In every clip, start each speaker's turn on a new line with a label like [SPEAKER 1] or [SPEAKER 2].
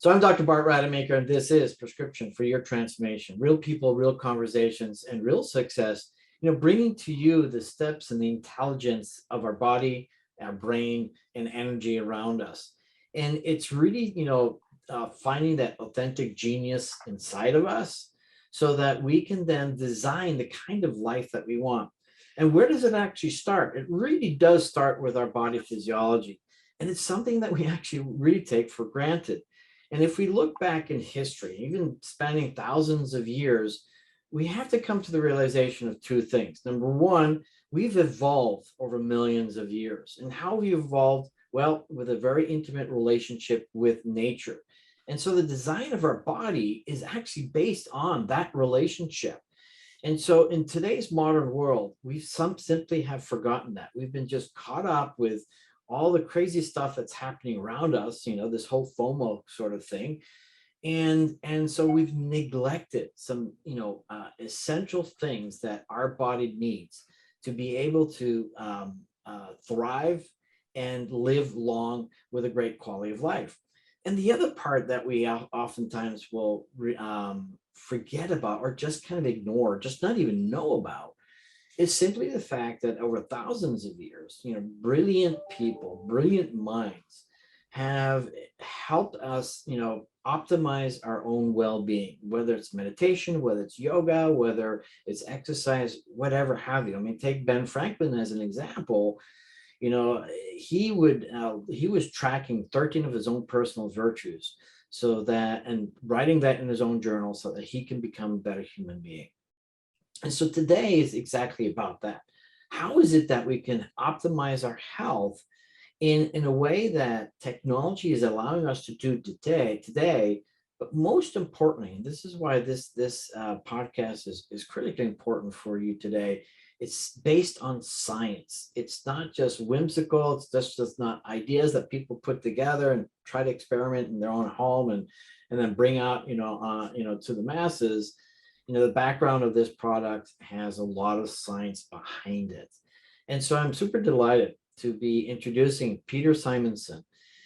[SPEAKER 1] So I'm Dr. Bart Rademacher, and this is Prescription for Your Transformation. Real people, real conversations, and real success, bringing to you the steps and the intelligence of our body, our brain, and energy around us. And it's really, finding that authentic genius inside of us so that we can then design the kind of life that we want. And where does it actually start? It really does start with our body physiology. And it's something that we actually really take for granted. And if we look back in history, even spanning thousands of years, we have to come to the realization of two things. Number one, we've evolved over millions of years. And how have we evolved? Well, with a very intimate relationship with nature. And so the design of our body is actually based on that relationship. And so in today's modern world, we simply have forgotten that. We've been just caught up with all the crazy stuff that's happening around us, this whole FOMO sort of thing. And so we've neglected some, essential things that our body needs to be able to thrive and live long with a great quality of life. And the other part that we oftentimes will forget about or just kind of ignore, just not even know about, is simply the fact that over thousands of years, brilliant people, brilliant minds have helped us, optimize our own well-being, whether it's meditation, whether it's yoga, whether it's exercise, whatever have you. I mean, take Ben Franklin as an example. He was tracking 13 of his own personal virtues and writing that in his own journal so that he can become a better human being. And so today is exactly about that. How is it that we can optimize our health in a way that technology is allowing us to do today, but most importantly, and this is why this podcast is critically important for you today, it's based on science. It's not just whimsical. It's just not ideas that people put together and try to experiment in their own home and then bring out, to the masses. The background of this product has a lot of science behind it. And so I'm super delighted to be introducing Peter Simonson.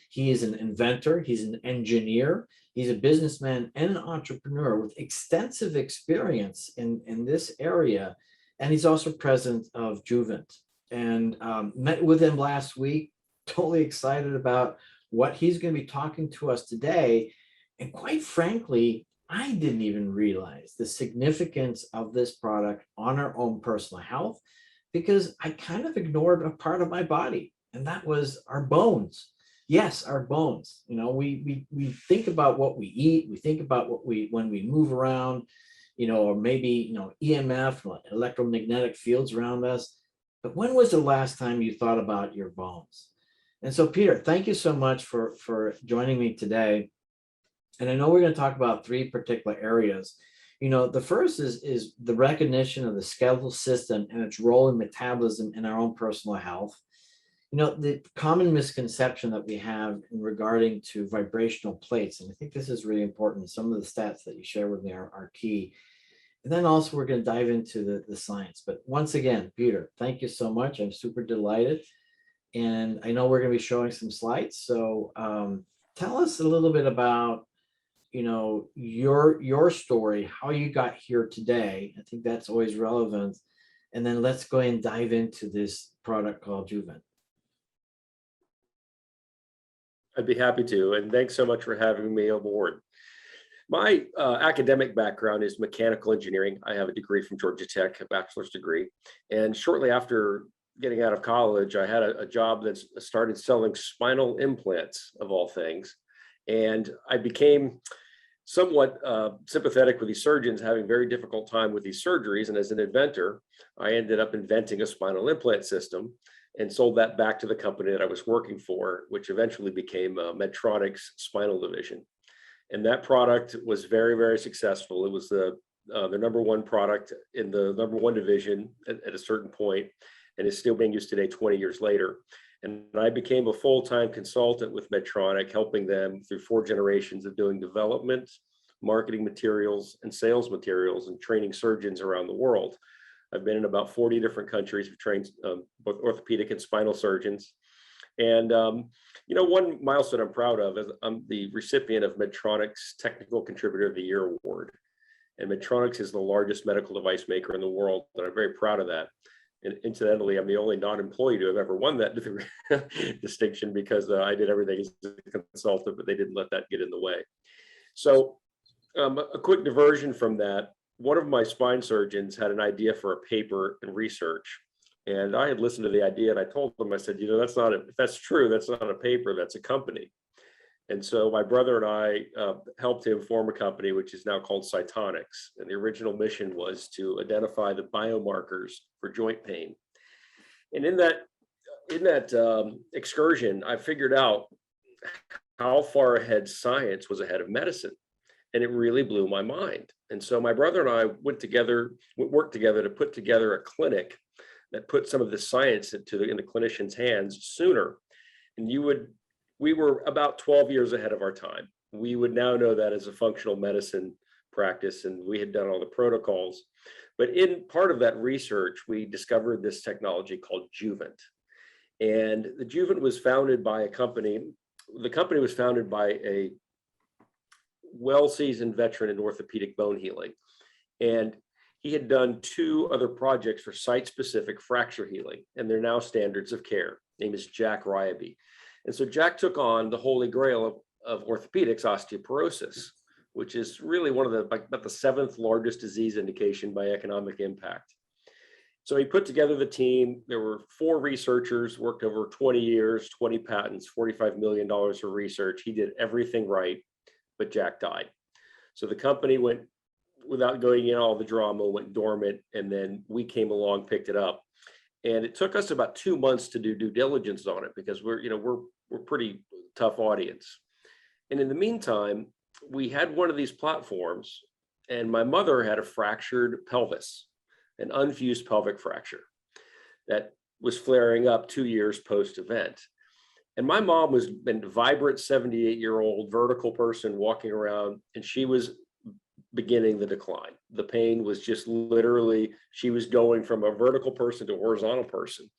[SPEAKER 1] He is an inventor, he's an engineer, he's a businessman and an entrepreneur with extensive experience in this area. And he's also president of Juvent. And met with him last week, totally excited about what he's going to be talking to us today. And quite frankly, I didn't even realize the significance of this product on our own personal health because I kind of ignored a part of my body, and that was our bones. Yes, our bones. We think about what we eat, we think about when we move around, or maybe EMF, electromagnetic fields around us. But when was the last time you thought about your bones? And so, Peter, thank you so much for joining me today. And I know we're going to talk about three particular areas. The first is the recognition of the skeletal system and its role in metabolism in our own personal health. The common misconception that we have in regarding to vibrational plates, and I think this is really important. Some of the stats that you share with me are key. And then also we're going to dive into the science. But once again, Peter, thank you so much. I'm super delighted. And I know we're going to be showing some slides. So tell us a little bit about your story, how you got here today. I think that's always relevant. And then let's go ahead and dive into this product called Juvent.
[SPEAKER 2] I'd be happy to. And thanks so much for having me aboard. My academic background is mechanical engineering. I have a degree from Georgia Tech, a bachelor's degree. And shortly after getting out of college, I had a job that started selling spinal implants, of all things. And I became somewhat sympathetic with these surgeons having very difficult time with these surgeries. And as an inventor, I ended up inventing a spinal implant system and sold that back to the company that I was working for, which eventually became Medtronic's spinal division. And that product was very, very successful. It was the number one product in the number one division at a certain point, and is still being used today, 20 years later. And I became a full-time consultant with Medtronic, helping them through 4 generations of doing development, marketing materials, and sales materials, and training surgeons around the world. I've been in about 40 different countries. I've trained both orthopedic and spinal surgeons. And one milestone I'm proud of is I'm the recipient of Medtronic's Technical Contributor of the Year award. And Medtronic is the largest medical device maker in the world, and I'm very proud of that. And incidentally, I'm the only non-employee to have ever won that distinction, because I did everything as a consultant, but they didn't let that get in the way. So a quick diversion from that. One of my spine surgeons had an idea for a paper and research. And I had listened to the idea, and I told them, I said, if that's true, that's not a paper, that's a company. And so my brother and I helped him form a company, which is now called Cytonics. And the original mission was to identify the biomarkers for joint pain. And in that excursion, I figured out how far ahead science was ahead of medicine. And it really blew my mind. And so my brother and I worked together to put together a clinic that put some of the science in the clinician's hands sooner. And we were about 12 years ahead of our time. We would now know that as a functional medicine practice, and we had done all the protocols. But in part of that research, we discovered this technology called Juvent. And the Juvent was founded by a company. The company was founded by a well-seasoned veteran in orthopedic bone healing. And he had done 2 other projects for site-specific fracture healing, and they're now standards of care. His name is Jack Ryaby. And so Jack took on the holy grail of orthopedics, osteoporosis, which is really one of about the 7th largest disease indication by economic impact. So he put together the team. There were 4 researchers, worked over 20 years, 20 patents, $45 million for research. He did everything right, but Jack died. So the company went, without going in all the drama, went dormant, and then we came along, picked it up. And it took us about 2 months to do due diligence on it, because we're pretty tough audience. And in the meantime, we had one of these platforms, and my mother had a fractured pelvis, an unfused pelvic fracture that was flaring up 2 years post-event. And my mom was a vibrant 78-year-old vertical person walking around, and she was beginning the decline. The pain was just literally, she was going from a vertical person to a horizontal person.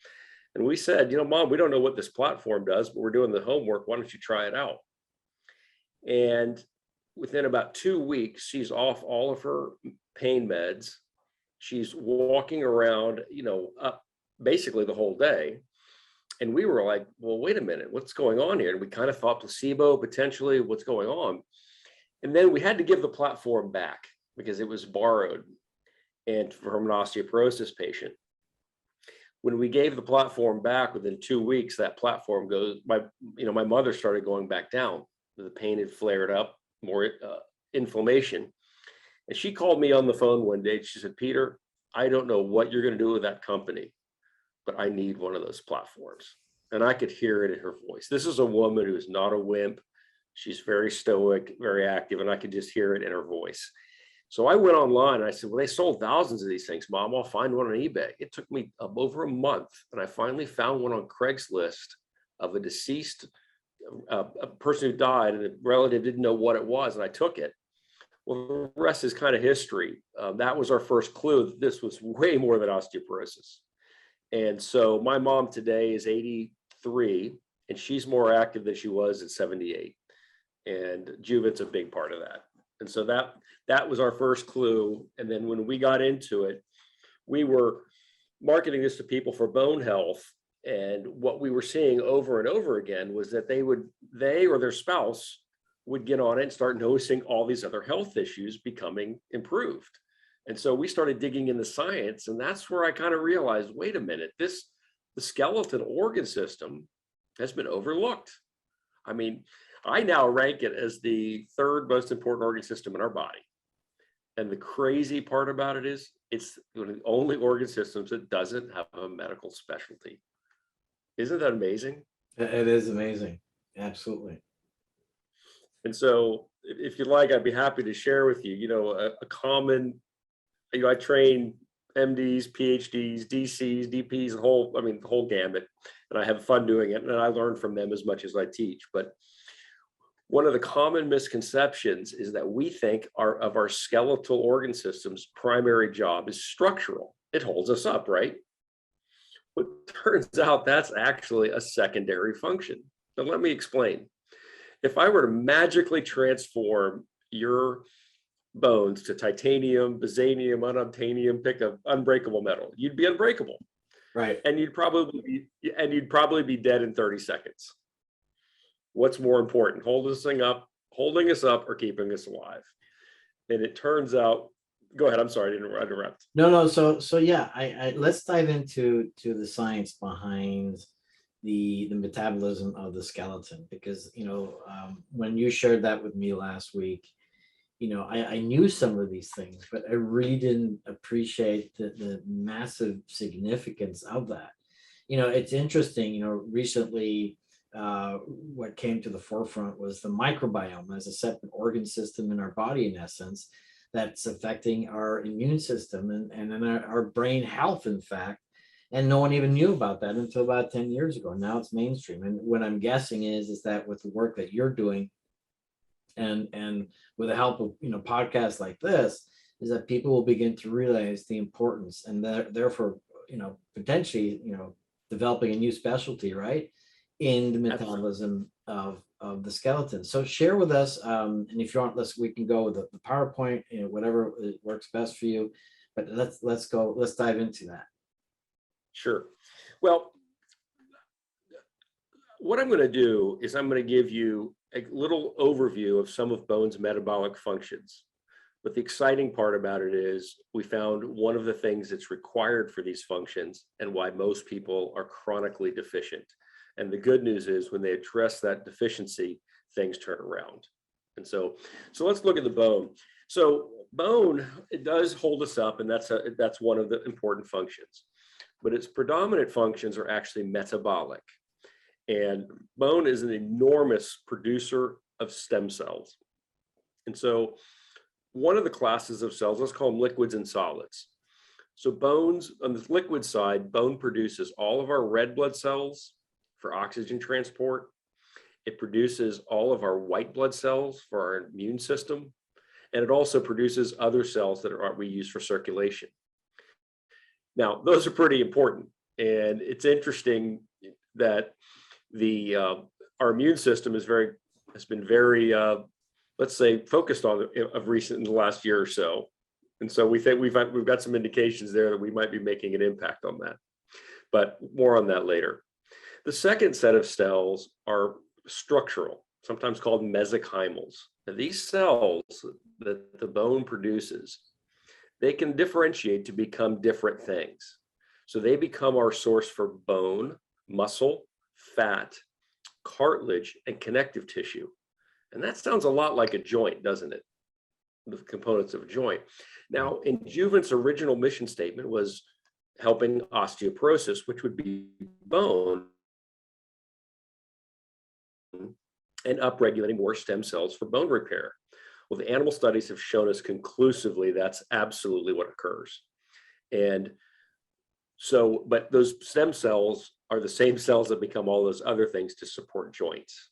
[SPEAKER 2] And we said, Mom, we don't know what this platform does, but we're doing the homework. Why don't you try it out? And within about 2 weeks, she's off all of her pain meds. She's walking around, up basically the whole day. And we were like, well, wait a minute, what's going on here? And we kind of thought placebo, potentially, what's going on? And then we had to give the platform back because it was borrowed and from an osteoporosis patient. When we gave the platform back, within 2 weeks, that platform my mother started going back down. The pain had flared up, more inflammation. And she called me on the phone one day. She said, Peter, I don't know what you're going to do with that company, but I need one of those platforms. And I could hear it in her voice. This is a woman who is not a wimp. She's very stoic, very active, and I could just hear it in her voice. So I went online and I said, well, they sold thousands of these things, Mom. I'll find one on eBay. It took me over a month, and I finally found one on Craigslist of a deceased a person who died, and the relative didn't know what it was, and I took it. Well, the rest is kind of history. That was our first clue that this was way more than osteoporosis. And so my mom today is 83, and she's more active than she was at 78. And Juvent's a big part of that. And so that was our first clue. And then when we got into it, we were marketing this to people for bone health. And what we were seeing over and over again was that they or their spouse would get on it and start noticing all these other health issues becoming improved. And so we started digging into science, and that's where I kind of realized, wait a minute, the skeletal organ system has been overlooked. I mean, I now rank it as the 3rd most important organ system in our body. And the crazy part about it is it's one of the only organ systems that doesn't have a medical specialty. Isn't that amazing?
[SPEAKER 1] It is amazing. Absolutely.
[SPEAKER 2] And so if you'd like, I'd be happy to share with you, a common, I train MDs, PhDs, DCs, DPs, the whole gamut, and I have fun doing it, and I learn from them as much as I teach. But one of the common misconceptions is that we think of our skeletal organ system's primary job is structural. It holds us up, right? Well, it turns out that's actually a secondary function. Now, let me explain. If I were to magically transform your bones to titanium, byzanium, unobtainium, pick an unbreakable metal, you'd be unbreakable.
[SPEAKER 1] Right.
[SPEAKER 2] And you'd probably be dead in 30 seconds. What's more important, holding us up, or keeping us alive? And it turns out, go ahead. I'm sorry to interrupt.
[SPEAKER 1] No. So yeah, I let's dive into the science behind the metabolism of the skeleton, because when you shared that with me last week, I knew some of these things, but I really didn't appreciate the massive significance of that. It's interesting, recently, what came to the forefront was the microbiome as a separate organ system in our body, in essence, that's affecting our immune system and then our brain health, in fact. And no one even knew about that until about 10 years ago. Now it's mainstream. And what I'm guessing is that with the work that you're doing, and with the help of podcasts like this, is that people will begin to realize the importance, and therefore potentially developing a new specialty, right, in the metabolism of the skeleton. So share with us, and if you want, we can go with the PowerPoint, whatever works best for you, but let's dive into that.
[SPEAKER 2] Sure. Well, what I'm going to do is I'm going to give you a little overview of some of bone's metabolic functions. But the exciting part about it is we found one of the things that's required for these functions and why most people are chronically deficient. And the good news is when they address that deficiency, things turn around. And so let's look at the bone. So bone, it does hold us up, and that's one of the important functions. But its predominant functions are actually metabolic. And bone is an enormous producer of stem cells. And so one of the classes of cells, let's call them liquids and solids. So bones, on the liquid side, bone produces all of our red blood cells for oxygen transport. It produces all of our white blood cells for our immune system. And it also produces other cells that we use for circulation. Now, those are pretty important. And it's interesting that our immune system has been very, let's say, focused on in the last year or so. And so we think we've got some indications there that we might be making an impact on that, but more on that later. The second set of cells are structural, sometimes called mesochimals. Now, these cells that the bone produces, they can differentiate to become different things. So they become our source for bone, muscle, fat, cartilage, and connective tissue. And that sounds a lot like a joint, doesn't it? The components of a joint. Now, in Juvent's original mission statement was helping osteoporosis, which would be bone, and upregulating more stem cells for bone repair. Well, the animal studies have shown us conclusively that's absolutely what occurs. And so, but those stem cells are the same cells that become all those other things to support joints.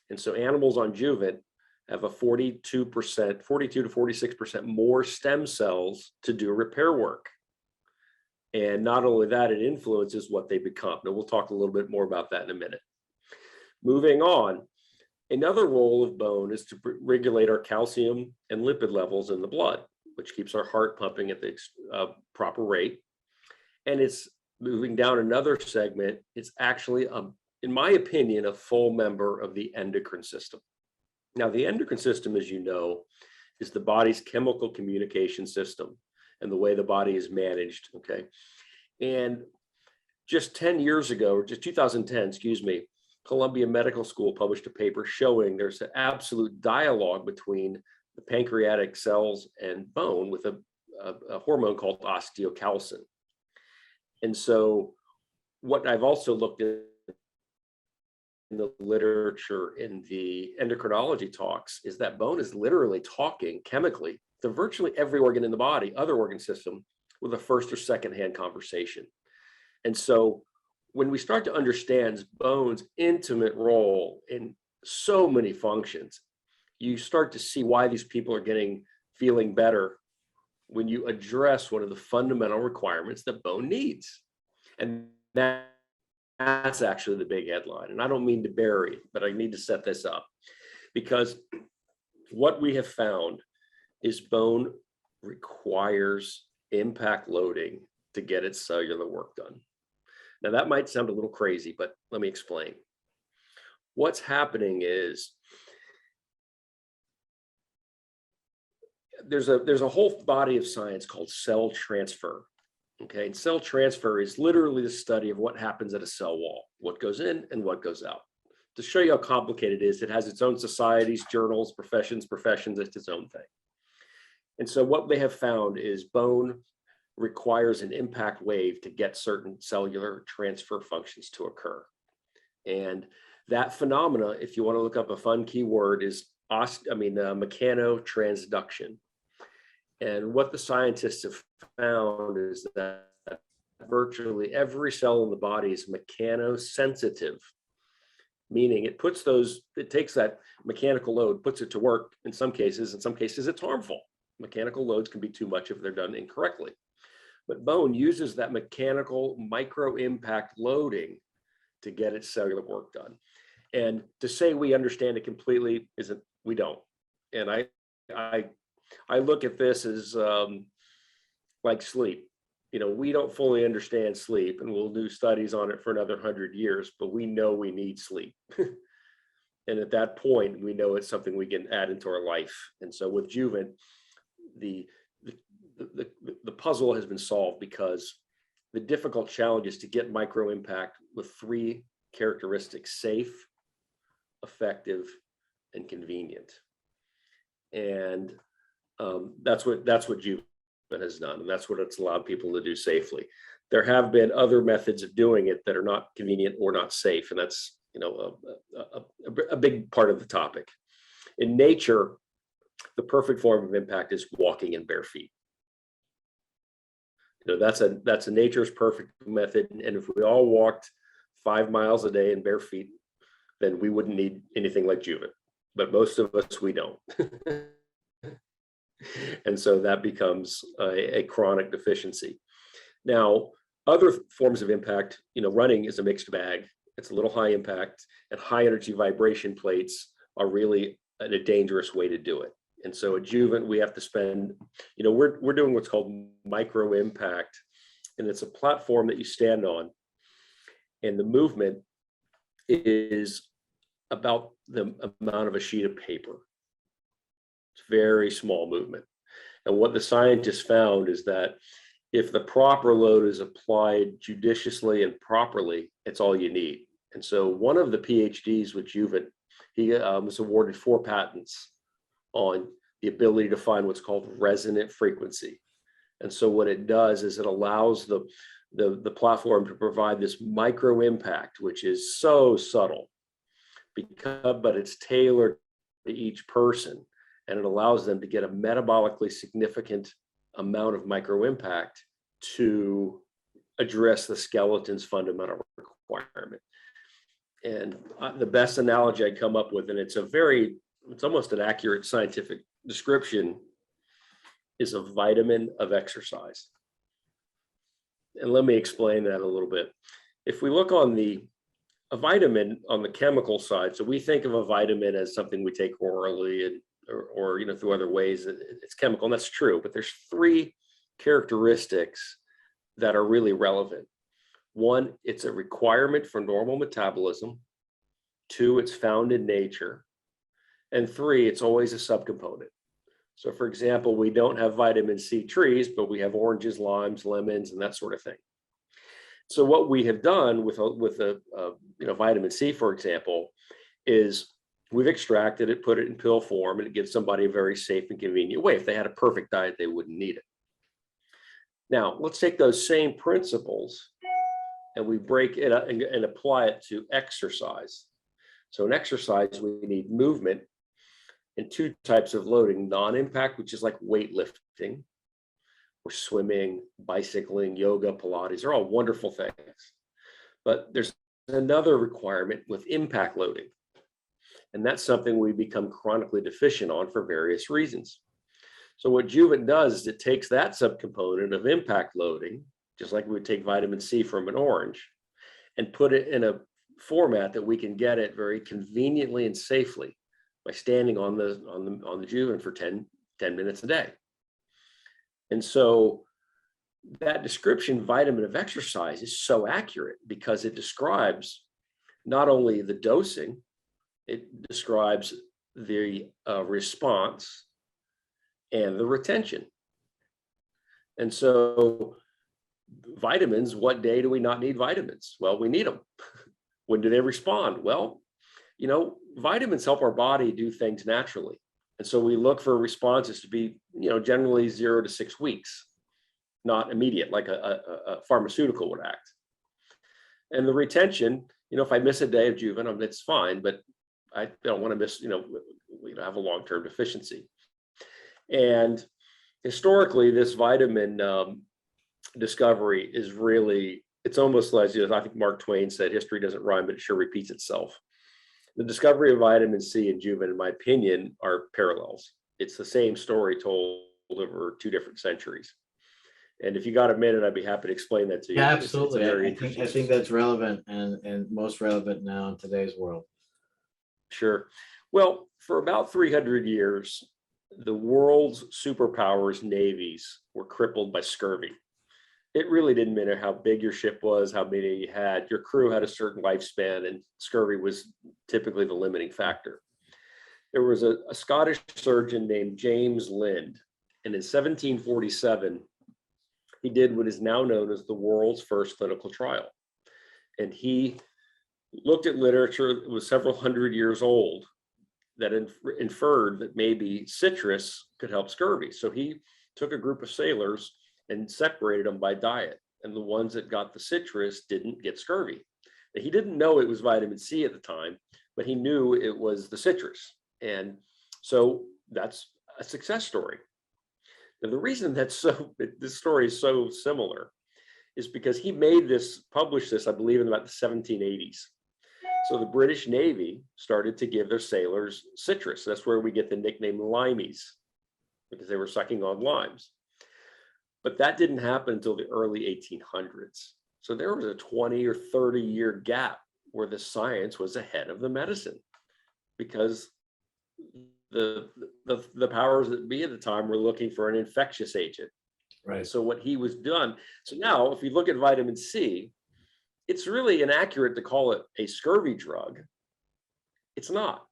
[SPEAKER 2] And so animals on Juvent have a 42 to 46% more stem cells to do repair work. And not only that, it influences what they become. Now, we'll talk a little bit more about that in a minute. Moving on, another role of bone is to regulate our calcium and lipid levels in the blood, which keeps our heart pumping at the proper rate. And it's moving down another segment. It's actually, in my opinion, a full member of the endocrine system. Now, the endocrine system, as you know, is the body's chemical communication system and the way the body is managed, okay? And just 10 years ago, or just 2010, Columbia Medical School published a paper showing there's an absolute dialogue between the pancreatic cells and bone with a hormone called osteocalcin. And so what I've also looked at in the literature in the endocrinology talks is that bone is literally talking chemically to virtually every organ in the body, other organ system, with a first or second hand conversation. And so when we start to understand bone's intimate role in so many functions, you start to see why these people are feeling better when you address one of the fundamental requirements that bone needs. And that's actually the big headline. And I don't mean to bury it, but I need to set this up, because what we have found is bone requires impact loading to get its cellular work done. Now that might sound a little crazy, but let me explain. What's happening is there's a whole body of science called cell transfer. Okay, and cell transfer is literally the study of what happens at a cell wall, what goes in and what goes out. To show you how complicated it is, it has its own societies, journals, professions, it's its own thing. And so what they have found is bone requires an impact wave to get certain cellular transfer functions to occur. And that phenomena, if you want to look up a fun keyword, is mechanotransduction. And what the scientists have found is that virtually every cell in the body is mechanosensitive, meaning it takes that mechanical load, puts it to work in some cases it's harmful. Mechanical loads can be too much if they're done incorrectly. But bone uses that mechanical micro impact loading to get its cellular work done. And to say we understand it completely we don't. And I look at this as like sleep. We don't fully understand sleep, and we'll do studies on it for another 100 years, but we know we need sleep. And at that point, we know it's something we can add into our life. And so with Juvent, the puzzle has been solved, because the difficult challenge is to get micro impact with 3 characteristics: safe, effective, and convenient. And that's what Juvent has done, and that's what it's allowed people to do safely. There have been other methods of doing it that are not convenient or not safe, and that's a big part of the topic. In nature, the perfect form of impact is walking in bare feet. That's a nature's perfect method. And if we all walked 5 miles a day in bare feet, then we wouldn't need anything like Juvent. But most of us, we don't. And so that becomes a chronic deficiency. Now, other forms of impact, running is a mixed bag. It's a little high impact, and high energy vibration plates are really a dangerous way to do it. And so at Juvent, we have to spend, we're doing what's called micro impact, and it's a platform that you stand on, and the movement is about the amount of a sheet of paper. It's very small movement. And what the scientists found is that if the proper load is applied judiciously and properly, it's all you need. And so one of the PhDs with Juvent, he was awarded 4 patents on the ability to find what's called resonant frequency. And so what it does is it allows the platform to provide this micro impact, which is so subtle, but it's tailored to each person, and it allows them to get a metabolically significant amount of micro impact to address the skeleton's fundamental requirement. And the best analogy I come up with, and it's almost an accurate scientific description, is a vitamin of exercise. And let me explain that a little bit. If we look on a vitamin on the chemical side, so we think of a vitamin as something we take orally and or through other ways. It's chemical, and that's true, but there's 3 characteristics that are really relevant. 1, it's a requirement for normal metabolism. 2, it's found in nature. And 3, it's always a subcomponent. So for example, we don't have vitamin C trees, but we have oranges, limes, lemons, and that sort of thing. So what we have done with vitamin C, for example, is we've extracted it, put it in pill form, and it gives somebody a very safe and convenient way. If they had a perfect diet, they wouldn't need it. Now, let's take those same principles and we break it up and apply it to exercise. So in exercise, we need movement and 2 types of loading: non-impact, which is like weightlifting, or swimming, bicycling, yoga, Pilates. Are all wonderful things. But there's another requirement with impact loading. And that's something we become chronically deficient on for various reasons. So what Juvent does is it takes that subcomponent of impact loading, just like we would take vitamin C from an orange, and put it in a format that we can get it very conveniently and safely by standing on the Juvent for 10 minutes a day. And so that description, vitamin of exercise, is so accurate because it describes not only the dosing, it describes the response and the retention. And so vitamins, what day do we not need vitamins? Well, we need them. When do they respond? Well, vitamins help our body do things naturally. And so we look for responses to be, generally 0 to 6 weeks, not immediate, like a pharmaceutical would act. And the retention, if I miss a day of Juvent, it's fine, but I don't want to miss, have a long-term deficiency. And historically, this vitamin discovery is really, it's almost like, I think Mark Twain said, history doesn't rhyme, but it sure repeats itself. The discovery of vitamin C and Juvent, in my opinion, are parallels. It's the same story told over 2 different centuries. And if you got a minute, I'd be happy to explain that to you.
[SPEAKER 1] Yeah, absolutely.
[SPEAKER 2] It's
[SPEAKER 1] I think that's relevant and most relevant now in today's world.
[SPEAKER 2] Sure. Well, for about 300 years, the world's superpowers navies were crippled by scurvy. It really didn't matter how big your ship was, how many you had. Your crew had a certain lifespan, and scurvy was typically the limiting factor. There was a Scottish surgeon named James Lind, and in 1747, he did what is now known as the world's first clinical trial. And he looked at literature that was several hundred years old that inferred that maybe citrus could help scurvy. So he took a group of sailors and separated them by diet. And the ones that got the citrus didn't get scurvy. He didn't know it was vitamin C at the time, but he knew it was the citrus. And so that's a success story. And the reason this story is so similar is because he published this, I believe, in about the 1780s. So the British Navy started to give their sailors citrus. That's where we get the nickname limeys, because they were sucking on limes. But that didn't happen until the early 1800s. So there was a 20 or 30-year gap where the science was ahead of the medicine, because the powers that be at the time were looking for an infectious agent.
[SPEAKER 1] Right.
[SPEAKER 2] So what he was done. So now, if you look at vitamin C, it's really inaccurate to call it a scurvy drug. It's not.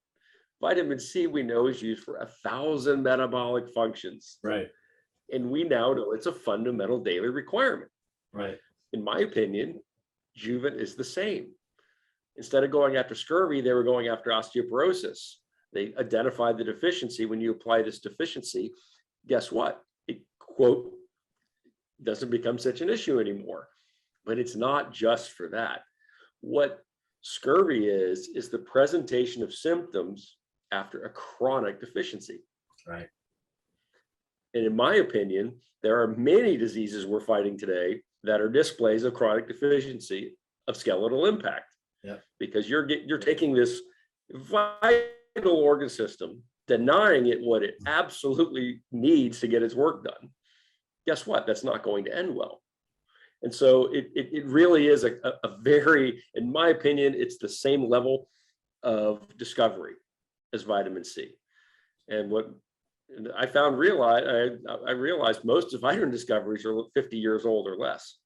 [SPEAKER 2] Vitamin C, we know, is used for 1,000 metabolic functions.
[SPEAKER 1] Right.
[SPEAKER 2] And we now know it's a fundamental daily requirement.
[SPEAKER 1] Right.
[SPEAKER 2] In my opinion, Juvent is the same. Instead of going after scurvy, they were going after osteoporosis. They identified the deficiency. When you apply this deficiency, guess what? It, quote, doesn't become such an issue anymore. But it's not just for that. What scurvy is the presentation of symptoms after a chronic deficiency.
[SPEAKER 1] Right.
[SPEAKER 2] And in my opinion, there are many diseases we're fighting today that are displays of chronic deficiency of skeletal impact.
[SPEAKER 1] Yeah.
[SPEAKER 2] Because you're taking this vital organ system, denying it what it absolutely needs to get its work done. Guess what? That's not going to end well. And so it really is a very, in my opinion, it's the same level of discovery as vitamin C. And what I realized most of vitamin discoveries are 50 years old or less.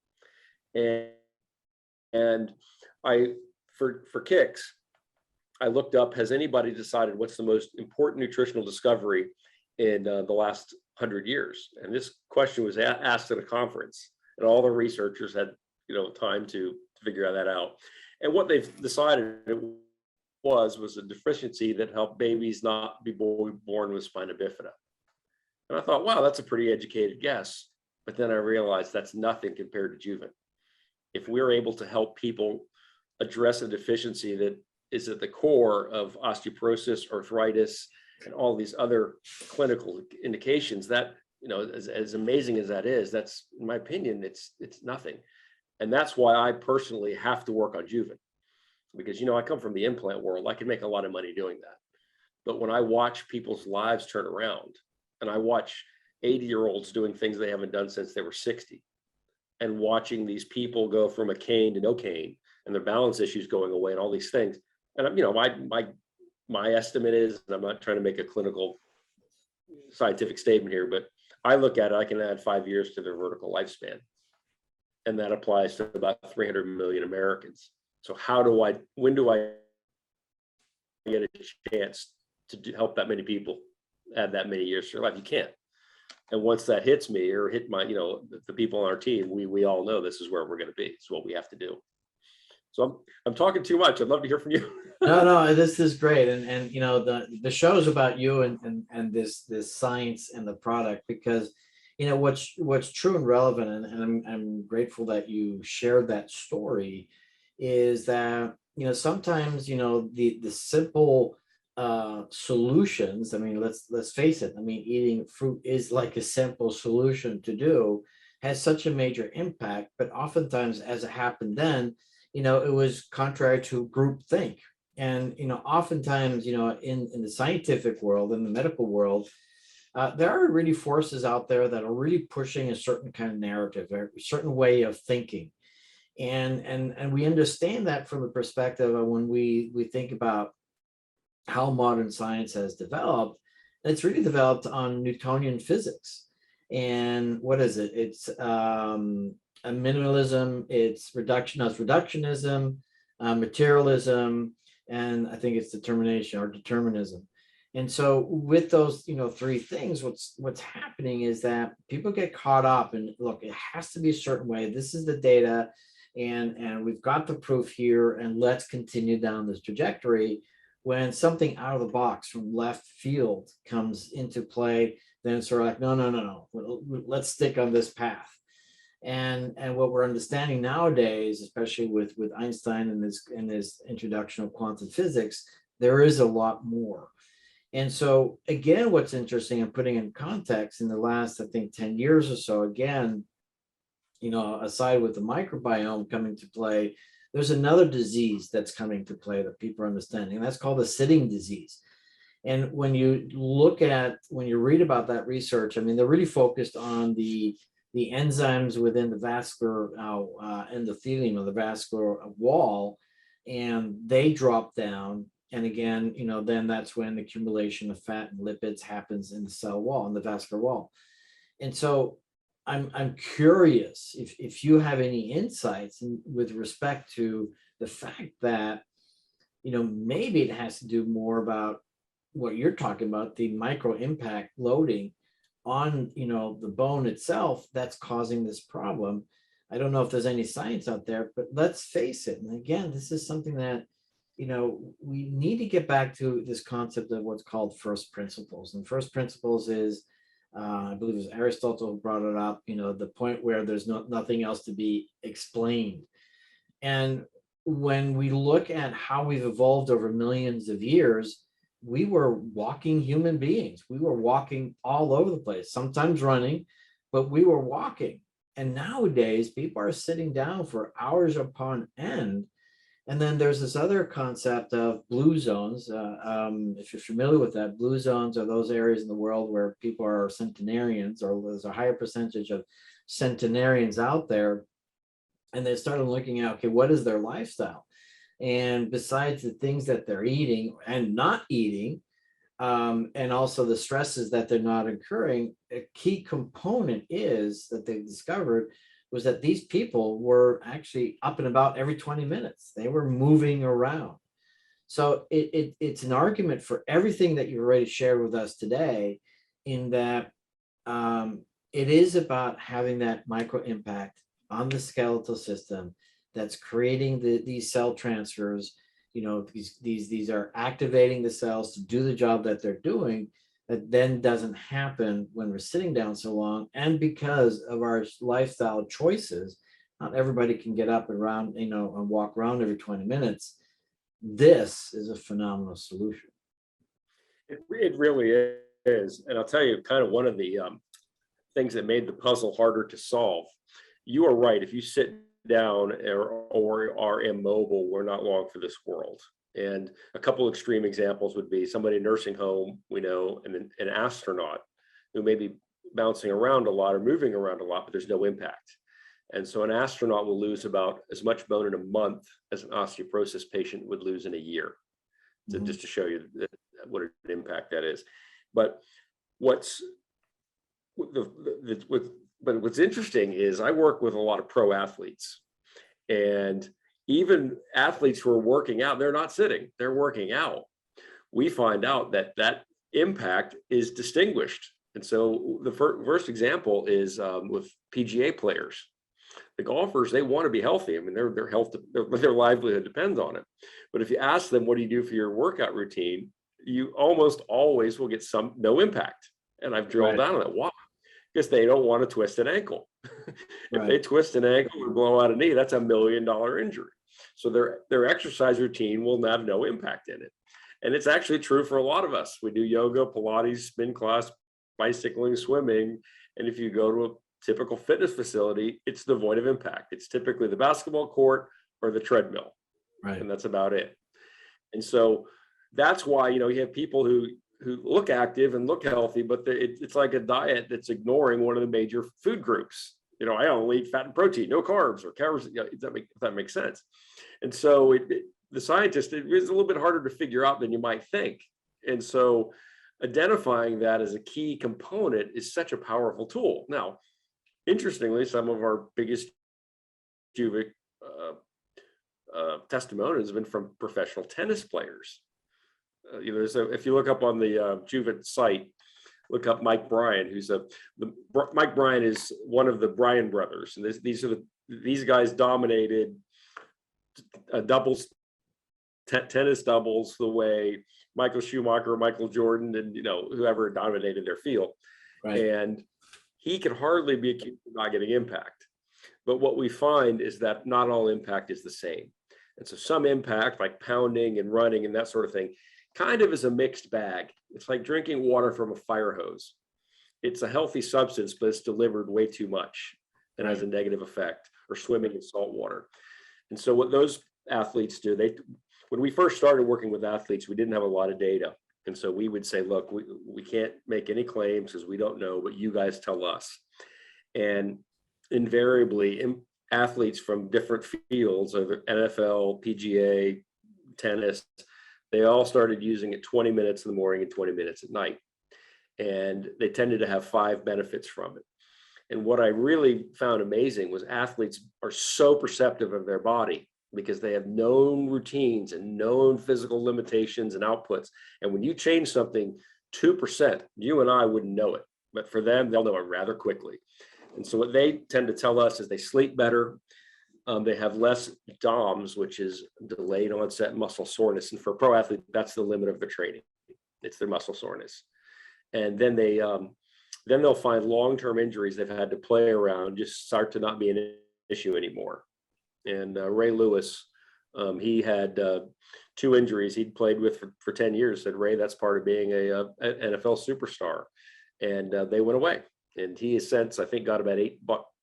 [SPEAKER 2] And for kicks, I looked up, has anybody decided what's the most important nutritional discovery in the last 100 years? And this question was asked at a conference, and all the researchers had time to figure that out. And what they've decided it was a deficiency that helped babies not be born with spina bifida. And I thought, wow, that's a pretty educated guess. But then I realized that's nothing compared to Juvent. If we're able to help people address a deficiency that is at the core of osteoporosis, arthritis, and all these other clinical indications, that, as amazing as that is, that's, in my opinion, it's nothing. And that's why I personally have to work on Juvent, because, I come from the implant world. I can make a lot of money doing that. But when I watch people's lives turn around, and I watch 80-year-olds doing things they haven't done since they were 60, and watching these people go from a cane to no cane, and their balance issues going away and all these things. And my estimate is, and I'm not trying to make a clinical scientific statement here, but I look at it, I can add 5 years to their vertical lifespan. And that applies to about 300 million Americans. So when do I get a chance to help that many people add that many years to their life? You can't. And once that hits me or hit my, the people on our team, we all know this is where we're going to be. It's what we have to do. So I'm talking too much. I'd love to hear from you.
[SPEAKER 1] No, this is great. And the show is about you and this science and the product, because what's true and relevant, and I'm grateful that you shared that story, is that sometimes the simple solutions. I mean, let's face it. I mean, eating fruit is like a simple solution to do, has such a major impact, but oftentimes, as it happened then, it was contrary to group think. And oftentimes, in the scientific world, in the medical world, there are really forces out there that are really pushing a certain kind of narrative, a certain way of thinking. And we understand that from the perspective of when we think about how modern science has developed. It's really developed on Newtonian physics. And what is it? It's a minimalism, it's reductionism, materialism, and I think it's determination or determinism. And so with those, three things, what's happening is that people get caught up and look, it has to be a certain way. This is the data, and we've got the proof here, and let's continue down this trajectory. When something out of the box from left field comes into play, then it's sort of like, no, let's stick on this path. And what we're understanding nowadays, especially with Einstein and his introduction of quantum physics, there is a lot more. And so again, what's interesting and putting in context, in the last, I think, 10 years or so, again, aside with the microbiome coming to play, there's another disease that's coming to play that people are understanding, and that's called the sitting disease. And when you read about that research, I mean, they're really focused on the enzymes within the vascular endothelium, or the vascular wall, and they drop down. And again, then that's when the accumulation of fat and lipids happens in the cell wall, in the vascular wall. And so I'm curious if you have any insights with respect to the fact that, maybe it has to do more about what you're talking about, the micro impact loading on, the bone itself that's causing this problem. I don't know if there's any science out there, but let's face it. And again, this is something that, we need to get back to this concept of what's called first principles. And first principles is, I believe it was Aristotle who brought it up, the point where there's nothing else to be explained. And when we look at how we've evolved over millions of years, we were walking human beings. We were walking all over the place, sometimes running, but we were walking. And nowadays, people are sitting down for hours upon end. And then there's this other concept of blue zones. If you're familiar with that, blue zones are those areas in the world where people are centenarians, or there's a higher percentage of centenarians out there. And they started looking at, okay, what is their lifestyle? And besides the things that they're eating and not eating, and also the stresses that they're not incurring, a key component is that they discovered was that these people were actually up and about every 20 minutes. They were moving around. So it's an argument for everything that you've already shared with us today, in that it is about having that micro impact on the skeletal system that's creating these cell transfers. These are activating the cells to do the job that they're doing, that then doesn't happen when we're sitting down so long. And because of our lifestyle choices, not everybody can get up and around, and walk around every 20 minutes. This is a phenomenal solution.
[SPEAKER 2] It really is. And I'll tell you, kind of one of the things that made the puzzle harder to solve. You are right. If you sit down or are immobile, we're not long for this world. And a couple extreme examples would be somebody in a nursing home, and an astronaut who may be bouncing around a lot or moving around a lot, but there's no impact. And so an astronaut will lose about as much bone in a month as an osteoporosis patient would lose in a year. So just to show you what an impact that is. But what's interesting is I work with a lot of pro athletes, and even athletes who are working out, they're not sitting, they're working out. We find out that that impact is distinguished. And so the first example is with PGA players. The golfers, they want to be healthy. I mean, their health, their livelihood depends on it. But if you ask them, what do you do for your workout routine? You almost always will get no impact. And I've drilled down on that. Why? Because they don't want to twist an ankle. If they twist an ankle or blow out a knee, that's $1 million injury. So their exercise routine will have no impact in it. And it's actually true for a lot of us. We do yoga, Pilates, spin class, bicycling, swimming. And if you go to a typical fitness facility, it's devoid of impact. It's typically the basketball court or the treadmill. And that's about it. And so that's why, you have people who look active and look healthy, but it's like a diet that's ignoring one of the major food groups. I only eat fat and protein, no carbs or calories, if that makes sense. And so the scientist, it is a little bit harder to figure out than you might think. And so identifying that as a key component is such a powerful tool. Now, interestingly, some of our biggest Juvent testimonials have been from professional tennis players. If you look up on the Juvent site, look up Mike Bryan, Mike Bryan is one of the Bryan brothers, and these guys dominated doubles, tennis doubles, the way Michael Schumacher, Michael Jordan, and whoever dominated their field. And he can hardly be accused of not getting impact. But what we find is that not all impact is the same. And so some impact, like pounding and running and that sort of thing, kind of is a mixed bag. It's like drinking water from a fire hose. It's a healthy substance, but it's delivered way too much and has a negative effect, or swimming in salt water. And so what those athletes do, when we first started working with athletes, we didn't have a lot of data. And so we would say, look, we can't make any claims because we don't know, but you guys tell us. And invariably, athletes from different fields of NFL, PGA, tennis, they all started using it 20 minutes in the morning and 20 minutes at night. And they tended to have 5 benefits from it. And what I really found amazing was athletes are so perceptive of their body because they have known routines and known physical limitations and outputs. And when you change something 2%, you and I wouldn't know it, but for them, they'll know it rather quickly. And so what they tend to tell us is they sleep better. They have less DOMS, which is delayed onset muscle soreness. And for a pro athlete, that's the limit of their training. It's their muscle soreness. And then they'll find long-term injuries they've had to play around just start to not be an issue anymore. And Ray Lewis, he had 2 injuries he'd played with for 10 years. Said, Ray, that's part of being a NFL superstar. And they went away. And he has since, I think, got about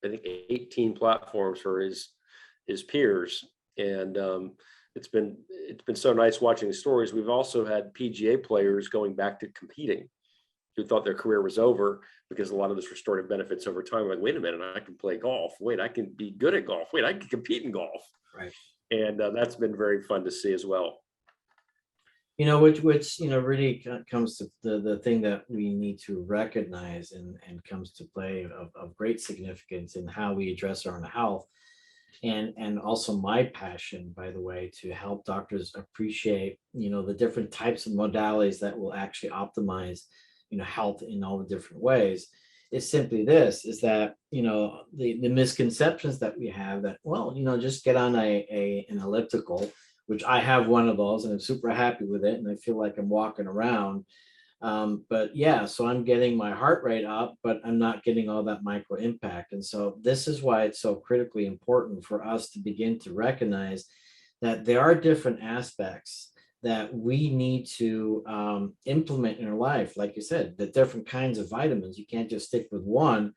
[SPEAKER 2] 18 platforms for his peers. And it's been so nice watching the stories. We've also had PGA players going back to competing who thought their career was over because a lot of this restorative benefits over time. Like, wait a minute, I can play golf. Wait, I can be good at golf. Wait, I can compete in golf.
[SPEAKER 1] Right.
[SPEAKER 2] And that's been very fun to see as well.
[SPEAKER 1] Which really comes to the thing that we need to recognize and comes to play of great significance in how we address our own health. And also my passion, by the way, to help doctors appreciate, the different types of modalities that will actually optimize, health in all the different ways. Is simply this, is that, the misconceptions that we have that, well, just get on an elliptical, which I have one of those and I'm super happy with it. And I feel like I'm walking around. But yeah, so I'm getting my heart rate up, but I'm not getting all that micro impact. And so this is why it's so critically important for us to begin to recognize that there are different aspects that we need to implement in our life. Like you said, the different kinds of vitamins, you can't just stick with one.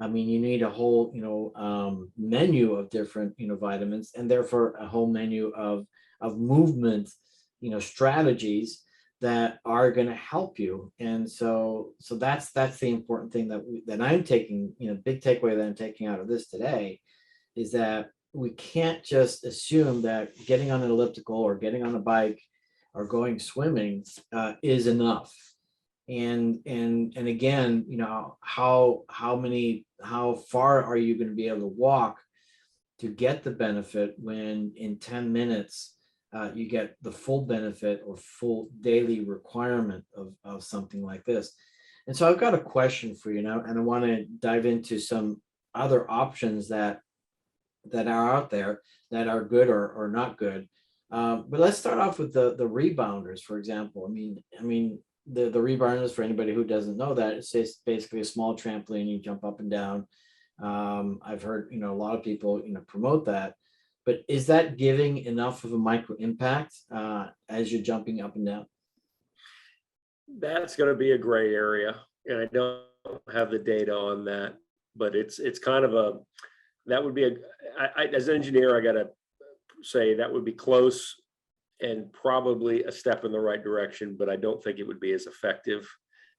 [SPEAKER 1] I mean, you need a whole, menu of different, vitamins, and therefore a whole menu of movement, strategies that are going to help you. And so that's the important thing that I'm taking, big takeaway that I'm taking out of this today, is that we can't just assume that getting on an elliptical or getting on a bike or going swimming is enough. And again, you know, how far are you going to be able to walk to get the benefit when in 10 minutes you get the full benefit or full daily requirement of something like this? And so I've got a question for you now, and I want to dive into some other options that are out there that are good or not good. But let's start off with the rebounders, for example. I mean, the rebounders, for anybody who doesn't know that, it's just basically a small trampoline. You jump up and down. I've heard, you know, a lot of people, you know, promote that. But is that giving enough of a micro impact as you're jumping up and down?
[SPEAKER 2] That's going to be a gray area, and I don't have the data on that, but it's kind of a, that would be a, as an engineer, I got to say that would be close and probably a step in the right direction, but I don't think it would be as effective.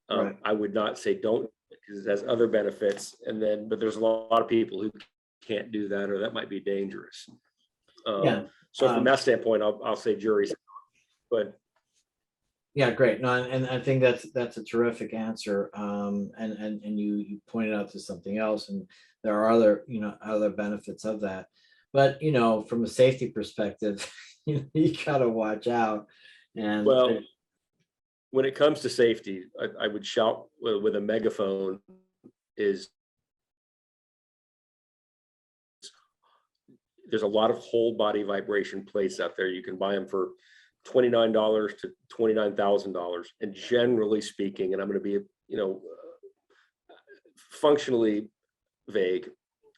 [SPEAKER 1] Right.
[SPEAKER 2] I would not say don't, because it has other benefits, but there's a lot of people who can't do that, or that might be dangerous.
[SPEAKER 1] Yeah.
[SPEAKER 2] So from that standpoint, I'll say jury's out. But
[SPEAKER 1] yeah, great. No, and I think that's a terrific answer. And you pointed out to something else, and there are other, you know, other benefits of that. But, you know, from a safety perspective, you gotta watch out. And
[SPEAKER 2] well, when it comes to safety, I would shout with a megaphone is there's a lot of whole body vibration plates out there. You can buy them for $29 to $29,000. And generally speaking, and I'm going to be, you know, functionally vague,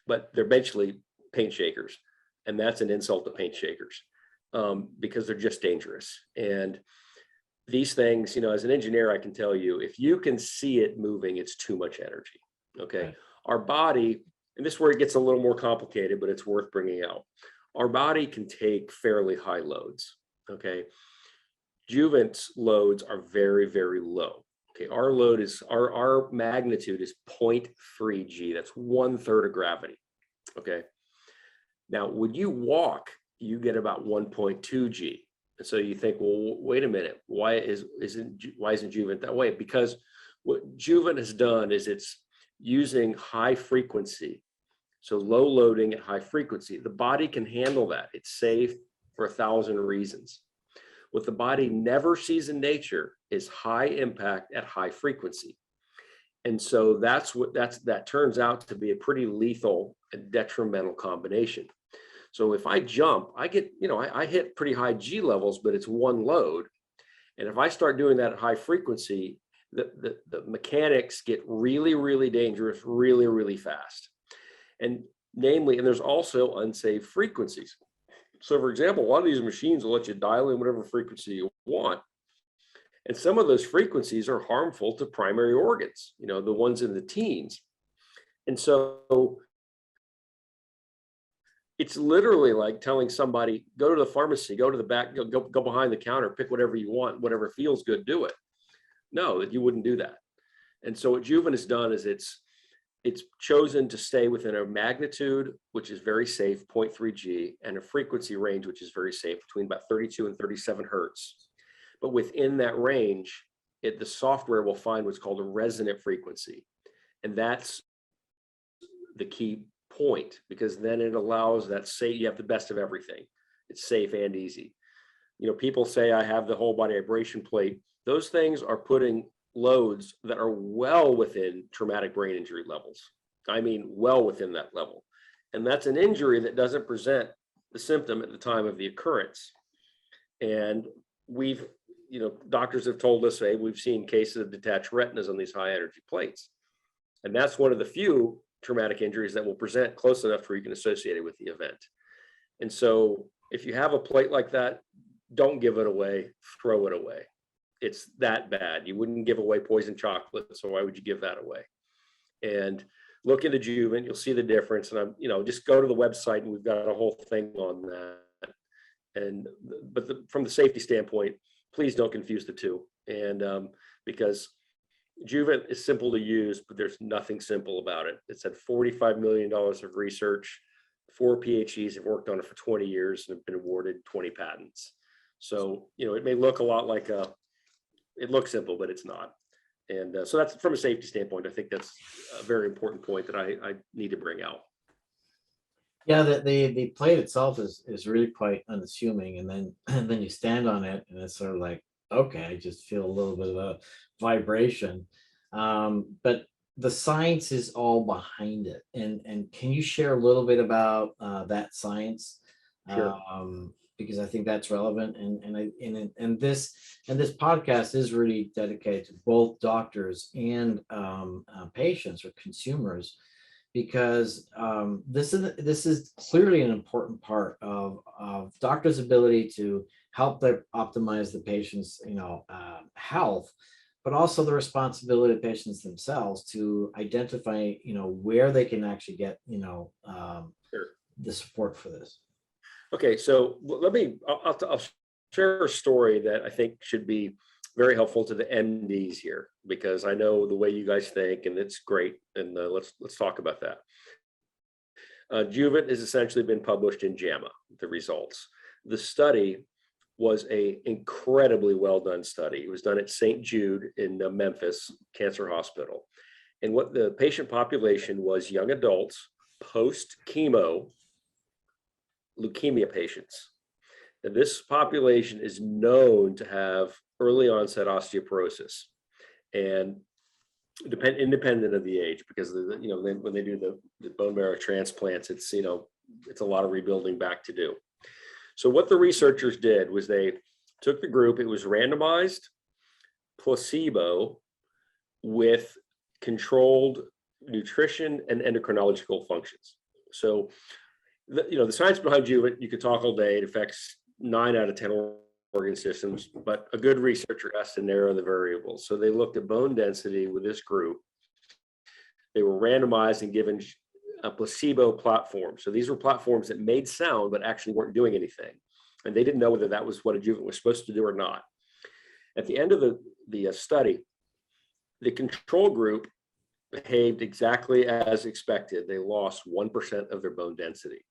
[SPEAKER 2] but they're basically paint shakers. And that's an insult to paint shakers because they're just dangerous. And these things, you know, as an engineer, I can tell you, if you can see it moving, it's too much energy. Okay.
[SPEAKER 1] Right.
[SPEAKER 2] Our body, and this is where it gets a little more complicated, but it's worth bringing out. Our body can take fairly high loads. Okay. Juvent's loads are very, very low. Okay. Our load is, our magnitude is 0.3 G. That's 1/3 of gravity. Okay. Now, when you walk, you get about 1.2 G. And so you think, well, wait a minute, why isn't Juvent that way? Because what Juvent has done is it's using high frequency. So low loading at high frequency. The body can handle that. It's safe for 1,000 reasons. What the body never sees in nature is high impact at high frequency. And so that turns out to be a pretty lethal and detrimental combination. So if I jump, I get, you know, I hit pretty high G levels, but it's one load. And if I start doing that at high frequency, the mechanics get really, really dangerous, really, really fast. And namely, and there's also unsafe frequencies. So for example, a lot of these machines will let you dial in whatever frequency you want. And some of those frequencies are harmful to primary organs, you know, the ones in the teens. And so it's literally like telling somebody, go to the pharmacy, go to the back, go behind the counter, pick whatever you want, whatever feels good, do it. No, that you wouldn't do that. And so what Juvent has done is it's chosen to stay within a magnitude, which is very safe, 0.3 G, and a frequency range, which is very safe, between about 32 and 37 Hertz. But within that range, the software will find what's called a resonant frequency. And that's the key point, because then it allows that, say you have the best of everything. It's safe and easy. You know, people say I have the whole body vibration plate. Those things are putting loads that are well within traumatic brain injury levels. I mean, well within that level. And that's an injury that doesn't present the symptom at the time of the occurrence. And we've, you know, doctors have told us, hey, we've seen cases of detached retinas on these high energy plates. And that's one of the few traumatic injuries that will present close enough where you can associate it with the event. And so if you have a plate like that, don't give it away, throw it away. It's that bad. You wouldn't give away poison chocolate, so why would you give that away? And look into Juvent, you'll see the difference. And just go to the website, and we've got a whole thing on that. And from the safety standpoint, please don't confuse the two. And because Juvent is simple to use, but there's nothing simple about it. It's had $45 million of research, 4 PhDs have worked on it for 20 years and have been awarded 20 patents. So, it may look a lot like it looks simple, but it's not. And so that's from a safety standpoint. I think that's a very important point that I need to bring out.
[SPEAKER 1] Yeah, the plate itself is really quite unassuming, and then you stand on it, and it's sort of like, okay, I just feel a little bit of a vibration. But the science is all behind it, and can you share a little bit about that science?
[SPEAKER 2] Sure.
[SPEAKER 1] Because I think that's relevant, and this podcast is really dedicated to both doctors and patients or consumers, because this is clearly an important part of doctors' ability to help them optimize the patient's health, but also the responsibility of patients themselves to identify where they can actually get
[SPEAKER 2] Sure.
[SPEAKER 1] the support for this.
[SPEAKER 2] Okay, so I'll share a story that I think should be very helpful to the MDs here, because I know the way you guys think, and it's great. And let's talk about that. Juvent has essentially been published in JAMA, the results. The study was a incredibly well done study. It was done at St. Jude in Memphis Cancer Hospital. And what the patient population was, young adults, post-chemo leukemia patients. And this population is known to have early onset osteoporosis, and independent of the age, because when they do the bone marrow transplants, it's a lot of rebuilding back to do. So what the researchers did was they took the group, it was randomized, placebo, with controlled nutrition and endocrinological functions. So the science behind Juvent, you could talk all day. It affects 9 out of 10 organ systems, but a good researcher has to narrow the variables. So they looked at bone density with this group. They were randomized and given a placebo platform. So these were platforms that made sound, but actually weren't doing anything. And they didn't know whether that was what a Juvent was supposed to do or not. At the end of the study, the control group behaved exactly as expected. They lost 1% of their bone density.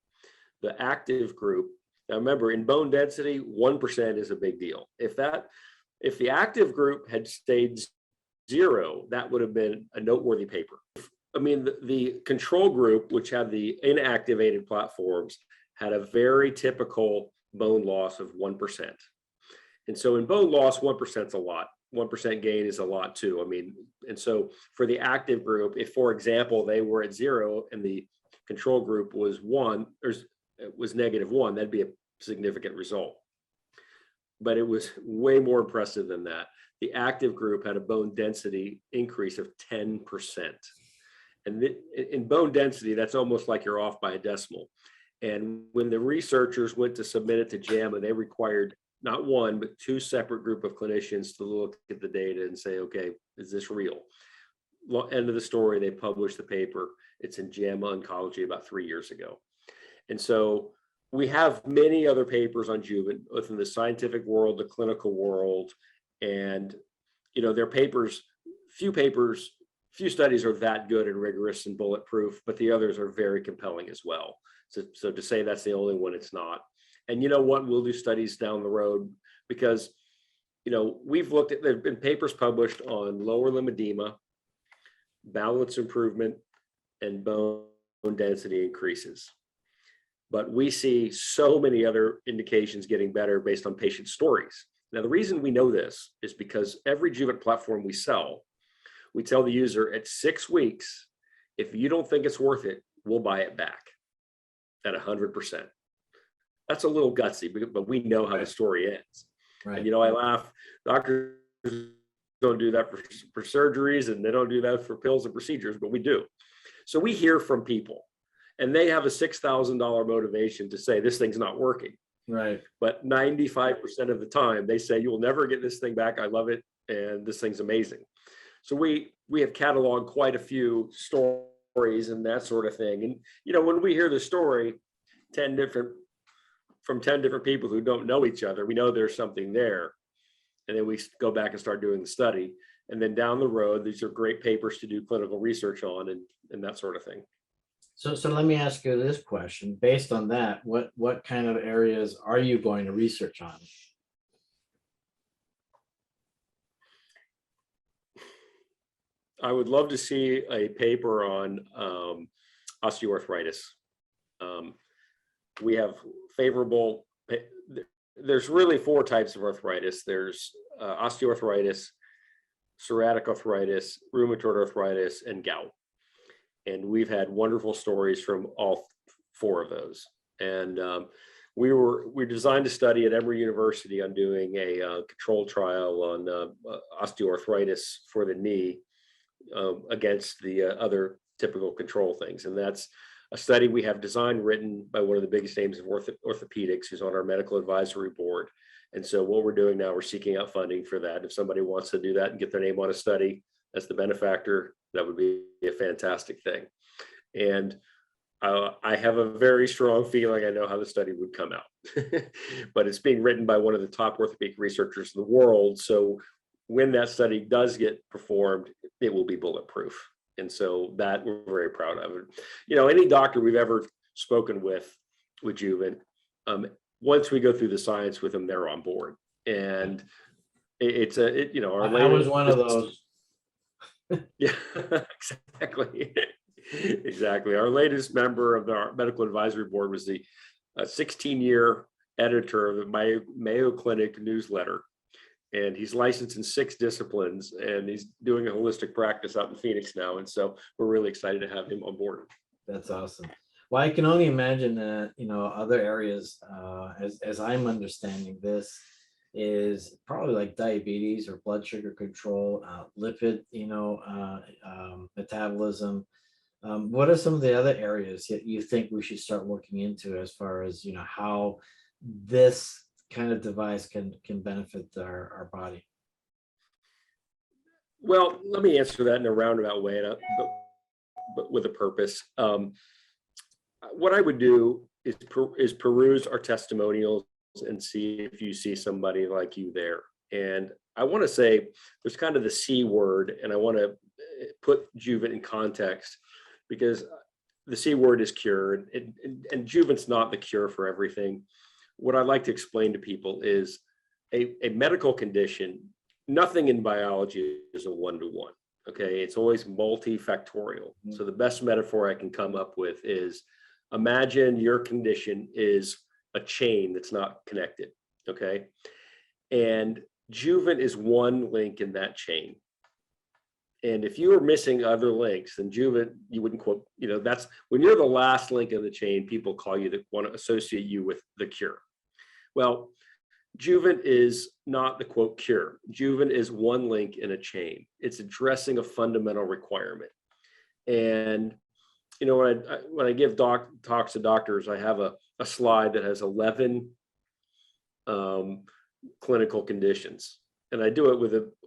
[SPEAKER 2] The active group, now remember, in bone density, 1% is a big deal. If the active group had stayed 0, that would have been a noteworthy paper. I mean, the control group, which had the inactivated platforms, had a very typical bone loss of 1%. And so in bone loss, 1% is a lot. 1% gain is a lot too. I mean, and so for the active group, if, for example, they were at 0 and the control group was 1, or was -1, that'd be a significant result. But it was way more impressive than that. The active group had a bone density increase of 10%. And in bone density, that's almost like you're off by a decimal. And when the researchers went to submit it to JAMA, they required not one, but 2 separate group of clinicians to look at the data and say, okay, is this real? End of the story, they published the paper. It's in JAMA Oncology about 3 years ago. And so we have many other papers on Juvent within the scientific world, the clinical world, and their papers, few studies are that good and rigorous and bulletproof, but the others are very compelling as well. So to say that's the only one, it's not. And you know what? We'll do studies down the road, because we've looked at, there have been papers published on lower limb edema, balance improvement, and bone density increases. But we see so many other indications getting better based on patient stories. Now, the reason we know this is because every Juvent platform we sell, we tell the user at 6 weeks, if you don't think it's worth it, we'll buy it back at 100%. That's a little gutsy, but we know how the story ends. Right. And I laugh. Doctors don't do that for surgeries, and they don't do that for pills and procedures, but we do. So we hear from people, and they have a $6,000 motivation to say this thing's not working.
[SPEAKER 1] Right.
[SPEAKER 2] But 95% of the time, they say, you will never get this thing back. I love it, and this thing's amazing. So we have cataloged quite a few stories and that sort of thing. And when we hear the story, 10 different people who don't know each other, we know there's something there. And then we go back and start doing the study. And then down the road, these are great papers to do clinical research on and that sort of thing.
[SPEAKER 1] So let me ask you this question. Based on that, what kind of areas are you going to research on?
[SPEAKER 2] I would love to see a paper on osteoarthritis. We have favorable, there's really four types of arthritis. There's osteoarthritis, psoriatic arthritis, rheumatoid arthritis, and gout. And we've had wonderful stories from all four of those. And we designed a study at Emory University on doing a controlled trial on osteoarthritis for the knee against the other typical control things. And that's a study we have designed, written by one of the biggest names of orthopedics, who's on our medical advisory board. And so what we're doing now, we're seeking out funding for that. If somebody wants to do that and get their name on a study as the benefactor, that would be a fantastic thing. And I have a very strong feeling I know how the study would come out, but it's being written by one of the top orthopedic researchers in the world. So when that study does get performed, it will be bulletproof. And so that we're very proud of it. You know, any doctor we've ever spoken with Juvent, once we go through the science with them, they're on board. And you know,
[SPEAKER 1] I was one of those.
[SPEAKER 2] Yeah, exactly. Exactly. Our latest member of our medical advisory board was the 16-year editor of the Mayo Clinic newsletter. And he's licensed in 6 disciplines, and he's doing a holistic practice out in Phoenix now. And so we're really excited to have him on board.
[SPEAKER 1] That's awesome. Well, I can only imagine that, you know, other areas, as I'm understanding this, is probably like diabetes or blood sugar control, lipid, you know, metabolism. What are some of the other areas that you think we should start looking into as far as, you know, how this kind of device can benefit our body?
[SPEAKER 2] Well, let me answer that in a roundabout way, but with a purpose. What I would do is peruse our testimonials and see if you see somebody like you there. And I want to say there's kind of the C word, and I want to put Juvent in context, because the C word is cure, and Juvent's not the cure for everything. What I like to explain to people is a medical condition, nothing in biology is a one-to-one. Okay, it's always multifactorial. So the best metaphor I can come up with is, imagine your condition is a chain that's not connected. Okay, and Juvent is one link in that chain. And if you are missing other links, then Juvent, you wouldn't quote, you know, that's when you're the last link in the chain, people call you, that want to associate you with the cure. Well, Juvent is not the quote cure. Juvent is one link in a chain. It's addressing a fundamental requirement. And, you know, when I give talks to doctors, I have a slide that has 11 clinical conditions. And I do it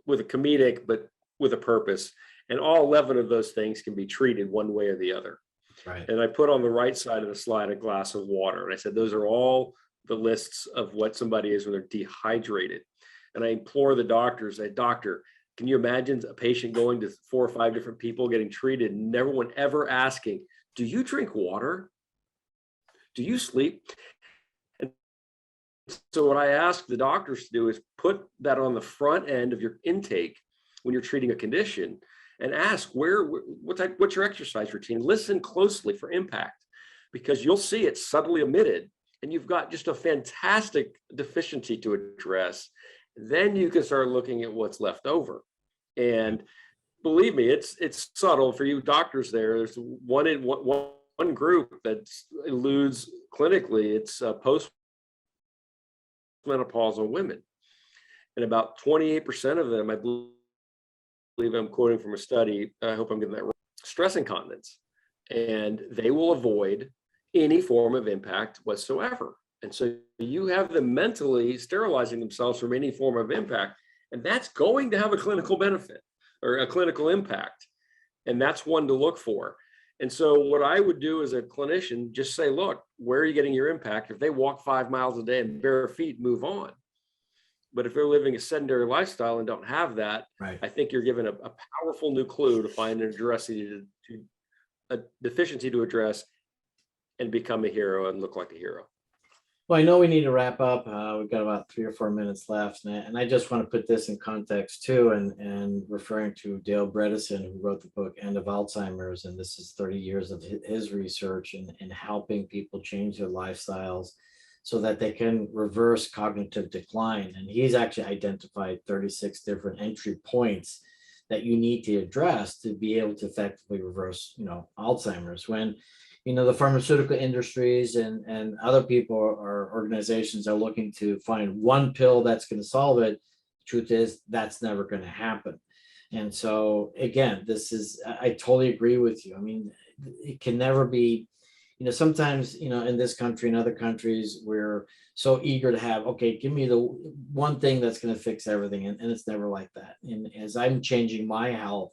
[SPEAKER 2] with a comedic, but with a purpose. And all 11 of those things can be treated one way or the other.
[SPEAKER 1] Right.
[SPEAKER 2] And I put on the right side of the slide a glass of water. And I said, those are all the lists of what somebody is when they're dehydrated. And I implore the doctors, I say, doctor, can you imagine a patient going to 4 or 5 different people getting treated, and everyone ever asking, do you drink water? Do you sleep? And so what I ask the doctors to do is put that on the front end of your intake when you're treating a condition, and ask what's your exercise routine? Listen closely for impact, because you'll see it subtly omitted, and you've got just a fantastic deficiency to address. Then you can start looking at what's left over. And believe me, it's subtle for you doctors there. There's one group that eludes clinically. It's postmenopausal women. And about 28% of them, I believe I'm quoting from a study, I hope I'm getting that right, stress incontinence. And they will avoid any form of impact whatsoever. And so you have them mentally sterilizing themselves from any form of impact, and that's going to have a clinical benefit or a clinical impact. And that's one to look for. And so what I would do as a clinician, just say, look, where are you getting your impact? If they walk 5 miles a day in bare feet, move on. But if they're living a sedentary lifestyle and don't have that,
[SPEAKER 1] Right.
[SPEAKER 2] I think you're given a powerful new clue to find and address it to a deficiency to address and become a hero and look like a hero.
[SPEAKER 1] Well, I know we need to wrap up. We've got about 3 or 4 minutes left, and I just want to put this in context too, and referring to Dale Bredesen, who wrote the book End of Alzheimer's, and this is 30 years of his research in helping people change their lifestyles so that they can reverse cognitive decline. And he's actually identified 36 different entry points that you need to address to be able to effectively reverse, Alzheimer's. When the pharmaceutical industries and other people or organizations are looking to find one pill that's going to solve it. Truth is, that's never going to happen. And so again, I totally agree with you. I mean, it can never be, sometimes, in this country and other countries, we're so eager to have, okay, give me the one thing that's going to fix everything. And it's never like that. And as I'm changing my health,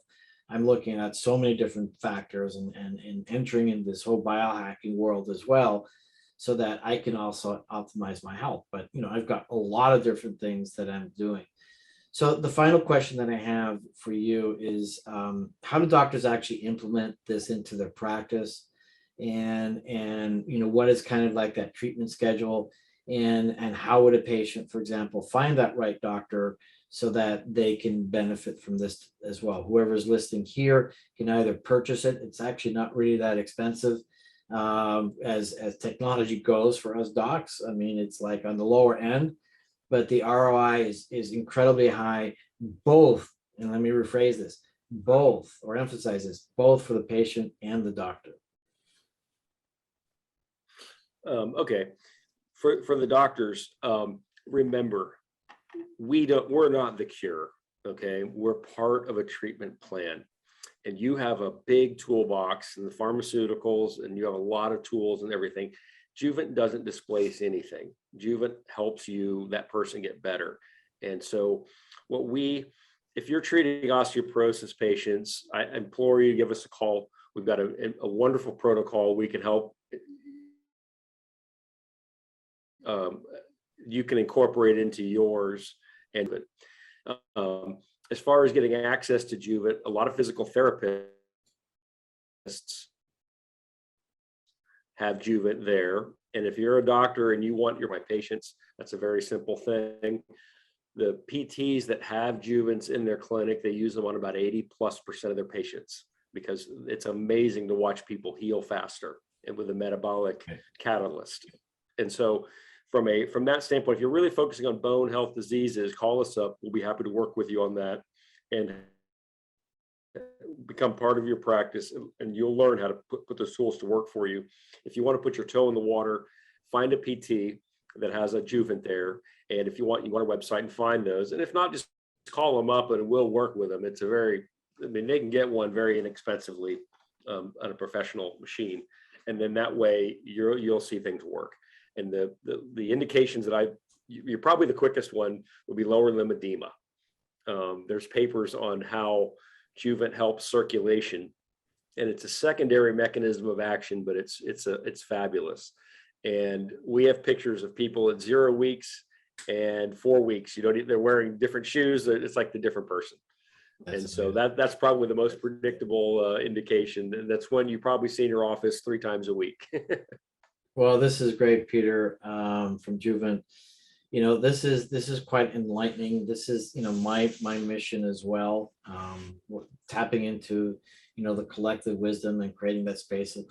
[SPEAKER 1] I'm looking at so many different factors and entering in this whole biohacking world as well, so that I can also optimize my health. But, I've got a lot of different things that I'm doing. So the final question that I have for you is, how do doctors actually implement this into their practice? And what is kind of like that treatment schedule? And how would a patient, for example, find that right doctor so that they can benefit from this as well? Whoever's listening here can either purchase it. It's actually not really that expensive as technology goes for us docs. I mean, it's like on the lower end, but the ROI is incredibly high, both, and let me rephrase this, both, or emphasize this, both for the patient and the doctor.
[SPEAKER 2] Okay, for the doctors, remember, we're not the cure. Okay, we're part of a treatment plan, and you have a big toolbox in the pharmaceuticals, and you have a lot of tools and everything. Juvent doesn't displace anything. Juvent helps that person get better. And so if you're treating osteoporosis patients, I implore you to give us a call. We've got a wonderful protocol. We can help. You can incorporate into yours. And as far as getting access to Juvent, a lot of physical therapists have Juvent there. And if you're a doctor and you want my patients, that's a very simple thing. The PTs that have Juvents in their clinic, they use them on about 80+% of their patients, because it's amazing to watch people heal faster and with a metabolic catalyst. And so from that standpoint, if you're really focusing on bone health diseases, call us up. We'll be happy to work with you on that and become part of your practice, and you'll learn how to put those tools to work for you. If you want to put your toe in the water, find a PT that has a Juvent there. And if you want, you go on our website and find those. And if not, just call them up and we'll work with them. They can get one very inexpensively on a professional machine. And then that way you'll see things work. And the indications you're probably the quickest one will be lower limb edema. There's papers on how Juvent helps circulation, and it's a secondary mechanism of action, but it's fabulous. And we have pictures of people at 0 weeks and 4 weeks. They're wearing different shoes. It's like the different person. So that's probably the most predictable indication. And that's when you probably see in your office 3 times a week.
[SPEAKER 1] Well, this is great, Peter, from Juvent. This is quite enlightening. This is, my mission as well. Tapping into, the collective wisdom and creating that space of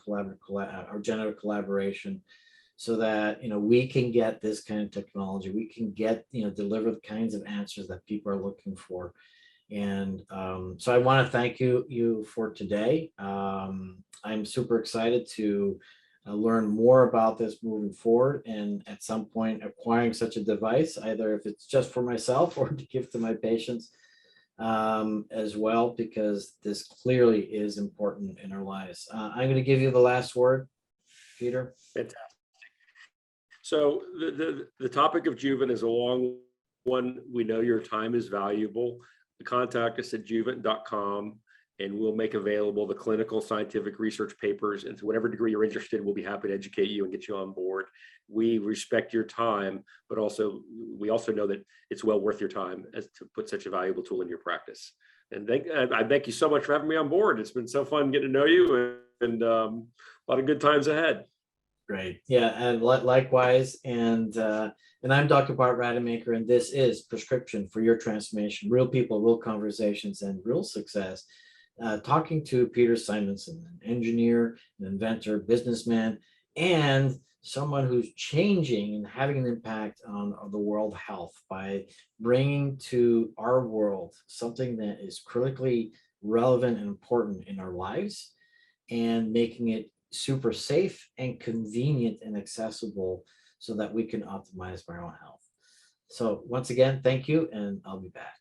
[SPEAKER 1] generative collaboration, so that, we can get this kind of technology. We can get, deliver the kinds of answers that people are looking for. And so I want to thank you for today. I'm super excited to learn more about this moving forward, and at some point acquiring such a device, either if it's just for myself or to give to my patients as well, because this clearly is important in our lives. I'm going to give you the last word, Peter.
[SPEAKER 2] Fantastic. So the topic of Juvent is a long one. We know your time is valuable. Contact us at juvent.com. and we'll make available the clinical scientific research papers. And to whatever degree you're interested, we'll be happy to educate you and get you on board. We respect your time, but we also know that it's well worth your time as to put such a valuable tool in your practice. And I thank you so much for having me on board. It's been so fun getting to know you, and a lot of good times ahead.
[SPEAKER 1] Great. Yeah, and likewise. And I'm Dr. Bart Rademacher, and this is Prescription for Your Transformation: Real People, Real Conversations, and Real Success. Talking to Peter Simonson, an engineer, an inventor, businessman, and someone who's changing and having an impact on the world health by bringing to our world something that is critically relevant and important in our lives, and making it super safe and convenient and accessible so that we can optimize our own health. So once again, thank you, and I'll be back.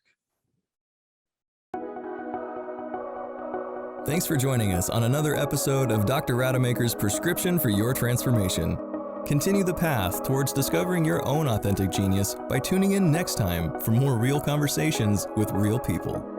[SPEAKER 3] Thanks for joining us on another episode of Dr. Rademacher's Prescription for Your Transformation. Continue the path towards discovering your own authentic genius by tuning in next time for more real conversations with real people.